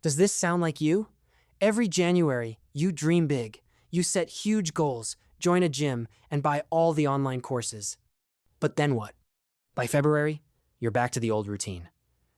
Does this sound like you? Every January, you dream big. You set huge goals, join a gym, and buy all the online courses. But then what? By February, you're back to the old routine.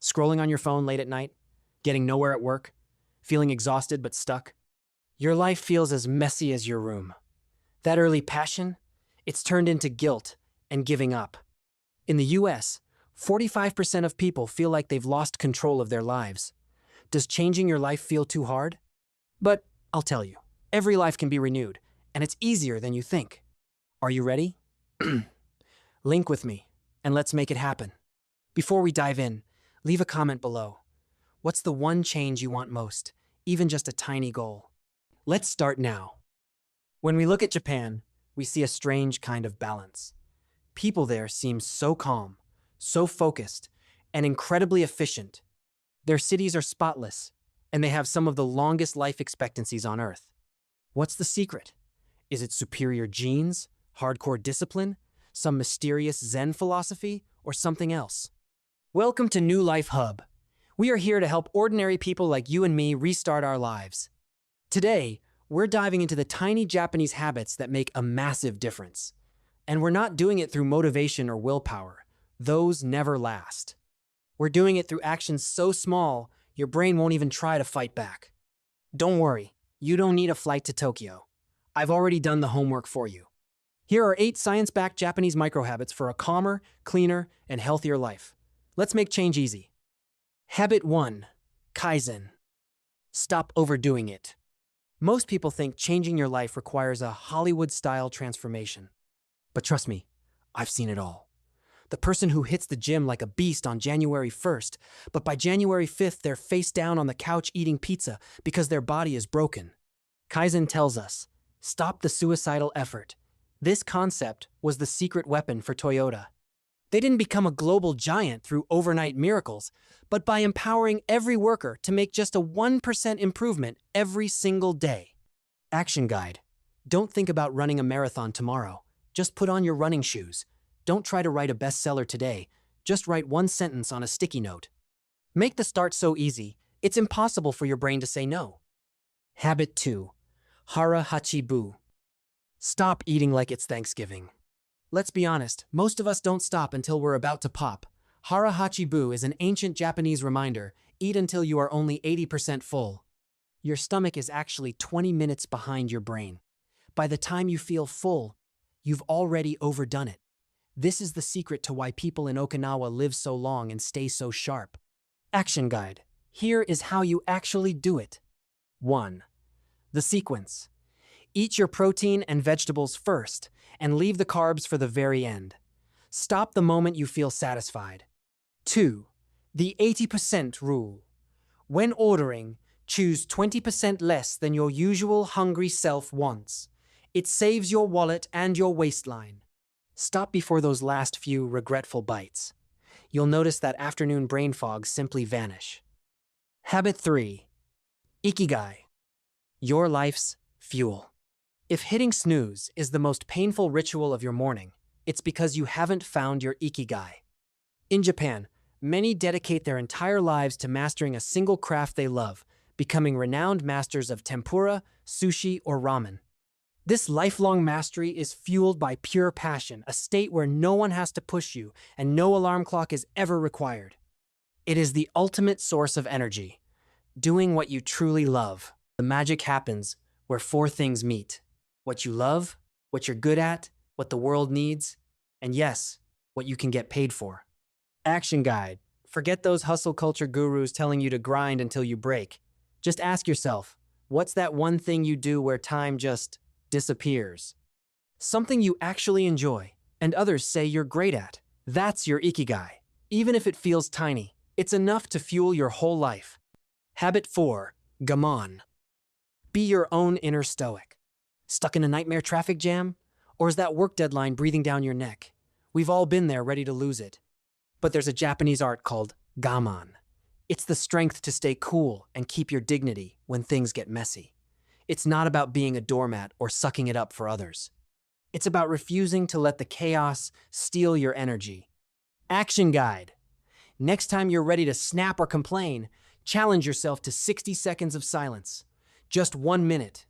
Scrolling on your phone late at night, getting nowhere at work, feeling exhausted but stuck. Your life feels as messy as your room. That early passion, it's turned into guilt and giving up. In the US, 45% of people feel like they've lost control of their lives. Does changing your life feel too hard? But I'll tell you, every life can be renewed, and it's easier than you think. Are you ready? Link with me, and let's make it happen. Before we dive in, leave a comment below. What's the one change you want most, even just a tiny goal? Let's start now. When we look at Japan, we see a strange kind of balance. People there seem so calm, so focused, and incredibly efficient. Their cities are spotless, and they have some of the longest life expectancies on Earth. What's the secret? Is it superior genes, hardcore discipline, some mysterious Zen philosophy, or something else? Welcome to New Life Hub. We are here to help ordinary people like you and me restart our lives. Today, we're diving into the tiny Japanese habits that make a massive difference. And we're not doing it through motivation or willpower. Those never last. We're doing it through actions so small, your brain won't even try to fight back. Don't worry, you don't need a flight to Tokyo. I've already done the homework for you. Here are 8 science-backed Japanese microhabits for a calmer, cleaner, and healthier life. Let's make change easy. Habit 1. Kaizen. Stop overdoing it. Most people think changing your life requires a Hollywood-style transformation. But trust me, I've seen it all. The person who hits the gym like a beast on January 1st, but by January 5th they're face down on the couch eating pizza because their body is broken. Kaizen tells us, stop the suicidal effort. This concept was the secret weapon for Toyota. They didn't become a global giant through overnight miracles, but by empowering every worker to make just a 1% improvement every single day. Action guide. Don't think about running a marathon tomorrow. Just put on your running shoes. Don't try to write a bestseller today. Just write one sentence on a sticky note. Make the start so easy, it's impossible for your brain to say no. Habit 2. Hara Hachi Bu. Stop eating like it's Thanksgiving. Let's be honest, most of us don't stop until we're about to pop. Hara Hachi Bu is an ancient Japanese reminder, eat until you are only 80% full. Your stomach is actually 20 minutes behind your brain. By the time you feel full, you've already overdone it. This is the secret to why people in Okinawa live so long and stay so sharp. Action guide. Here is how you actually do it. 1. The sequence. Eat your protein and vegetables first, and leave the carbs for the very end. Stop the moment you feel satisfied. 2. The 80% rule. When ordering, choose 20% less than your usual hungry self wants. It saves your wallet and your waistline. Stop before those last few regretful bites. You'll notice that afternoon brain fog simply vanish. Habit 3. Ikigai. Your life's fuel. If hitting snooze is the most painful ritual of your morning, it's because you haven't found your ikigai. In Japan, many dedicate their entire lives to mastering a single craft they love, becoming renowned masters of tempura, sushi, or ramen. This lifelong mastery is fueled by pure passion, a state where no one has to push you and no alarm clock is ever required. It is the ultimate source of energy, doing what you truly love. The magic happens where 4 things meet. What you love, what you're good at, what the world needs, and yes, what you can get paid for. Action guide. Forget those hustle culture gurus telling you to grind until you break. Just ask yourself, what's that one thing you do where time just disappears? Something you actually enjoy, and others say you're great at. That's your ikigai. Even if it feels tiny, it's enough to fuel your whole life. Habit 4. Gammon. Be your own inner stoic. Stuck in a nightmare traffic jam? Or is that work deadline breathing down your neck? We've all been there, ready to lose it. But there's a Japanese art called gammon. It's the strength to stay cool and keep your dignity when things get messy. It's not about being a doormat or sucking it up for others. It's about refusing to let the chaos steal your energy. Action guide. Next time you're ready to snap or complain, Challenge yourself to 60 seconds of silence. Just 1 minute.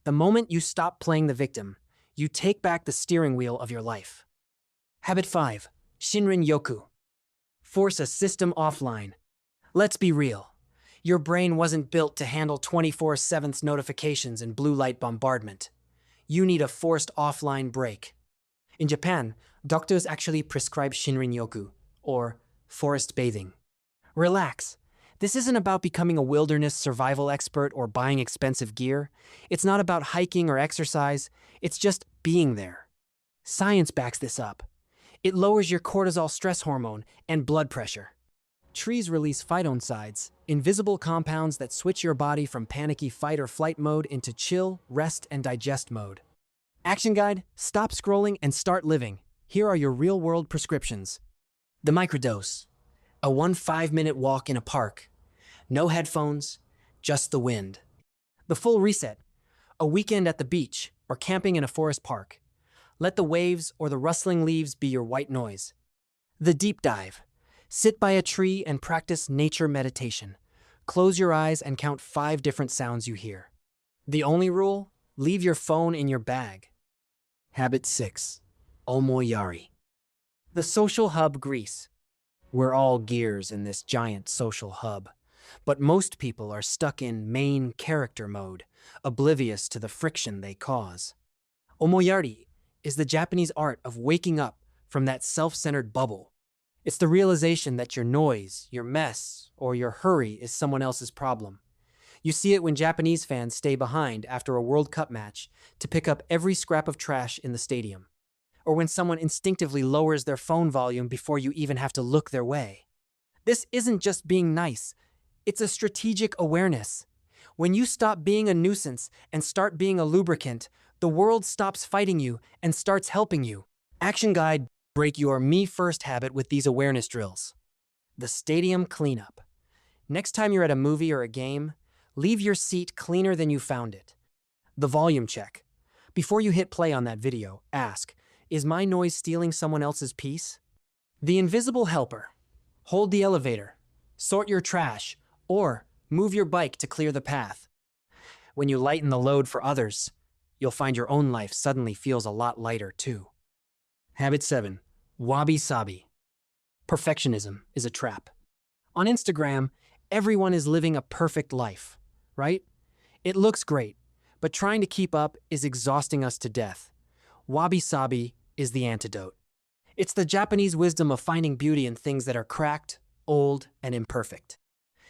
The moment you stop playing the victim, you take back the steering wheel of your life. Habit 5. Shinrin Yoku. Force a system offline. Let's be real. Your brain wasn't built to handle 24/7 notifications and blue light bombardment. You need a forced offline break. In Japan, doctors actually prescribe Shinrin Yoku, or forest bathing. Relax. This isn't about becoming a wilderness survival expert or buying expensive gear. It's not about hiking or exercise. It's just being there. Science backs this up. It lowers your cortisol stress hormone and blood pressure. Trees release phytoncides, invisible compounds that switch your body from panicky fight or flight mode into chill, rest, and digest mode. Action guide, stop scrolling and start living. Here are your real-world prescriptions. The microdose. A 5-minute walk in a park. No headphones, just the wind. The full reset. A weekend at the beach or camping in a forest park. Let the waves or the rustling leaves be your white noise. The deep dive. Sit by a tree and practice nature meditation. Close your eyes and count 5 different sounds you hear. The only rule? Leave your phone in your bag. Habit 6. Omoyari. The social hub Greece. We're all gears in this giant social hub, but most people are stuck in main character mode, oblivious to the friction they cause. Omoyari is the Japanese art of waking up from that self-centered bubble. It's the realization that your noise, your mess, or your hurry is someone else's problem. You see it when Japanese fans stay behind after a World Cup match to pick up every scrap of trash in the stadium, or when someone instinctively lowers their phone volume before you even have to look their way. This isn't just being nice, it's a strategic awareness. When you stop being a nuisance and start being a lubricant, the world stops fighting you and starts helping you. Action guide. Break your me-first habit with these awareness drills. The stadium cleanup. Next time you're at a movie or a game, leave your seat cleaner than you found it. The volume check. Before you hit play on that video, ask, is my noise stealing someone else's peace? The invisible helper. Hold the elevator, sort your trash, or move your bike to clear the path. When you lighten the load for others, you'll find your own life suddenly feels a lot lighter too. Habit 7. Wabi-sabi. Perfectionism is a trap. On Instagram, everyone is living a perfect life, right? It looks great, but trying to keep up is exhausting us to death. Wabi-sabi is the antidote. It's the Japanese wisdom of finding beauty in things that are cracked, old, and imperfect.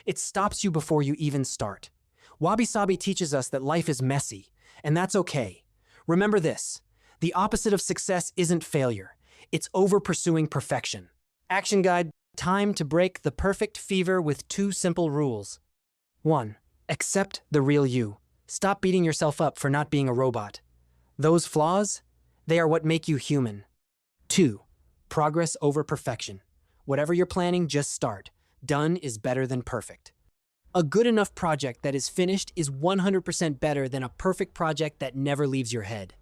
It stops you before you even start. Wabi-sabi teaches us that life is messy, and that's okay. Remember this, the opposite of success isn't failure. It's over-pursuing perfection. Action guide. Time to break the perfect fever with 2 simple rules. 1. Accept the real you. Stop beating yourself up for not being a robot. Those flaws, they are what make you human. 2. Progress over perfection. Whatever you're planning, just start. Done is better than perfect. A good enough project that is finished is 100% better than a perfect project that never leaves your head.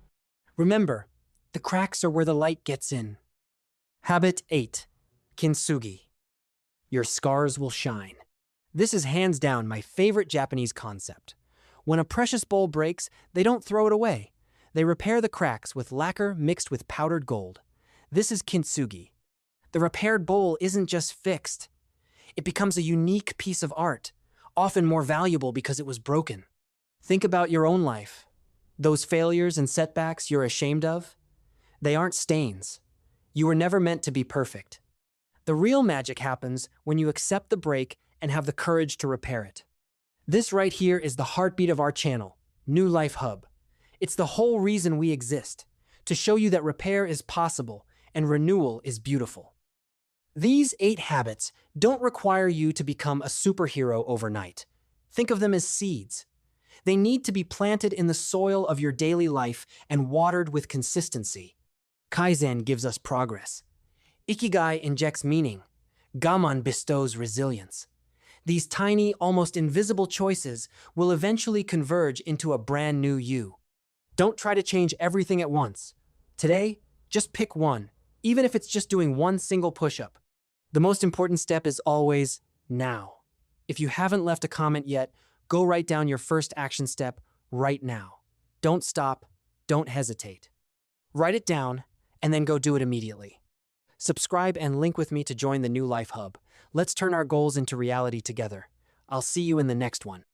Remember, the cracks are where the light gets in. Habit 8. Kintsugi. Your scars will shine. This is hands down my favorite Japanese concept. When a precious bowl breaks, they don't throw it away. They repair the cracks with lacquer mixed with powdered gold. This is kintsugi. The repaired bowl isn't just fixed. It becomes a unique piece of art, often more valuable because it was broken. Think about your own life. Those failures and setbacks you're ashamed of, they aren't stains. You were never meant to be perfect. The real magic happens when you accept the break and have the courage to repair it. This right here is the heartbeat of our channel, New Life Hub. It's the whole reason we exist, to show you that repair is possible and renewal is beautiful. These 8 habits don't require you to become a superhero overnight. Think of them as seeds. They need to be planted in the soil of your daily life and watered with consistency. Kaizen gives us progress. Ikigai injects meaning. Gaman bestows resilience. These tiny, almost invisible choices will eventually converge into a brand new you. Don't try to change everything at once. Today, just pick one, even if it's just doing one single push-up. The most important step is always now. If you haven't left a comment yet, go write down your first action step right now. Don't stop, don't hesitate. Write it down, and then go do it immediately. Subscribe and link with me to join the New Life Hub. Let's turn our goals into reality together. I'll see you in the next one.